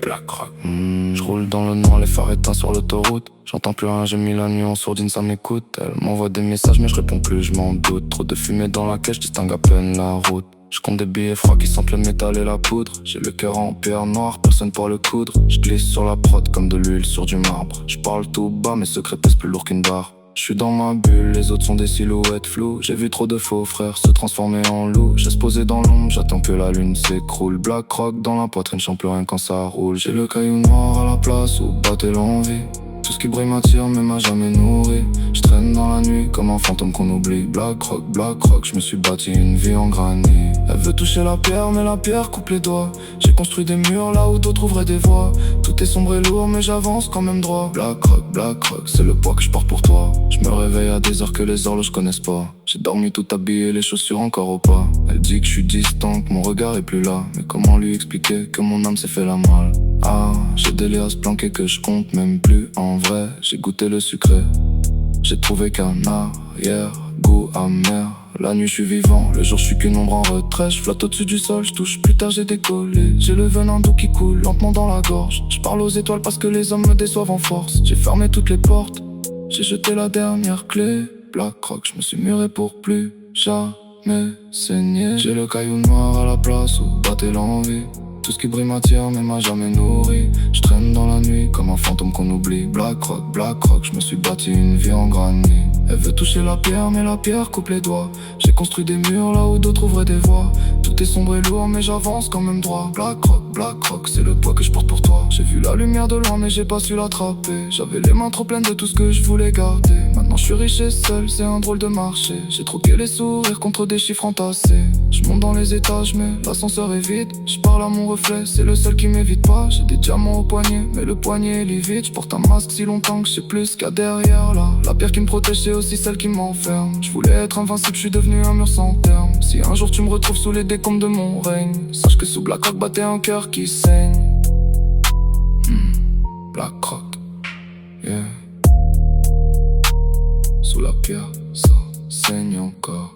Black Rock. Je roule dans le noir, les phares éteints sur l'autoroute. J'entends plus rien, j'ai mis la nuit en sourdine, ça m'écoute. Elle m'envoie des messages mais je réponds plus, je m'en doute. Trop de fumée dans la caisse, je distingue à peine la route. Je compte des billets froids qui sentent le métal et la poudre. J'ai le cœur en pierre noire, personne pour le coudre. Je glisse sur la prod comme de l'huile sur du marbre. Je parle tout bas, mes secrets pèsent plus lourd qu'une barre. Je suis dans ma bulle, les autres sont des silhouettes floues. J'ai vu trop de faux frères se transformer en loups. J'ai posé dans l'ombre, j'attends que la lune s'écroule. Black Rock dans la poitrine, je sens plus rien quand ça roule. J'ai le caillou noir à la place où battait l'envie. Tout ce qui brille m'attire mais m'a jamais nourri. Je traîne dans la nuit comme un fantôme qu'on oublie. Black Rock, je me suis bâti une vie en granit. Elle veut toucher la pierre mais la pierre coupe les doigts. J'ai construit des murs là où d'autres ouvraient des voies. Tout est sombre et lourd mais j'avance quand même droit. Black Rock, c'est le poids que je porte pour toi. Je me réveille à des heures que les horloges connaissent pas. J'ai dormi tout habillé, les chaussures encore au pas. Elle dit que je suis distant, que mon regard est plus là. Mais comment lui expliquer que mon âme s'est fait la malle? Ah, j'ai des liasses planquées que je compte même plus. En vrai, j'ai goûté le sucré. J'ai trouvé qu'un arrière-goût amer. La nuit je suis vivant, le jour je suis qu'une ombre en retrait. Je flotte au-dessus du sol, je touche, plus tard j'ai décollé. J'ai le venin d'eau qui coule lentement dans la gorge. Je parle aux étoiles parce que les hommes me déçoivent en force. J'ai fermé toutes les portes, j'ai jeté la dernière clé. Black Rock, je me suis muré pour plus jamais saigner. J'ai le caillou noir à la place où battait l'envie. Tout ce qui brille m'attire mais m'a jamais nourri. Je traîne dans la nuit comme un fantôme qu'on oublie. Black Rock, je me suis bâti une vie en granit. Elle veut toucher la pierre mais la pierre coupe les doigts. J'ai construit des murs là où d'autres ouvraient des voies. Tout est sombre et lourd mais j'avance quand même droit. Black Rock, c'est le poids que je porte pour toi. J'ai vu la lumière de loin mais j'ai pas su l'attraper. J'avais les mains trop pleines de tout ce que je voulais garder. Maintenant je suis riche et seul, c'est un drôle de marché. J'ai troqué les sourires contre des chiffres entassés. Je monte dans les étages mais l'ascenseur est vide. Je parle à mon reflet, c'est le seul qui m'évite pas. J'ai des diamants au poignet mais le poignet est livide. Je porte un masque si longtemps que je sais plus ce qu'il y a derrière là. La pierre qui me protège c'est aussi celle qui m'enferme. Je voulais être invincible, je suis devenu un mur sans terme. Si un jour tu me retrouves sous les décombres de mon règne, sache que sous Black Rock battait un cœur qui saigne. Black Rock, yeah. Sous la pierre, ça saigne encore.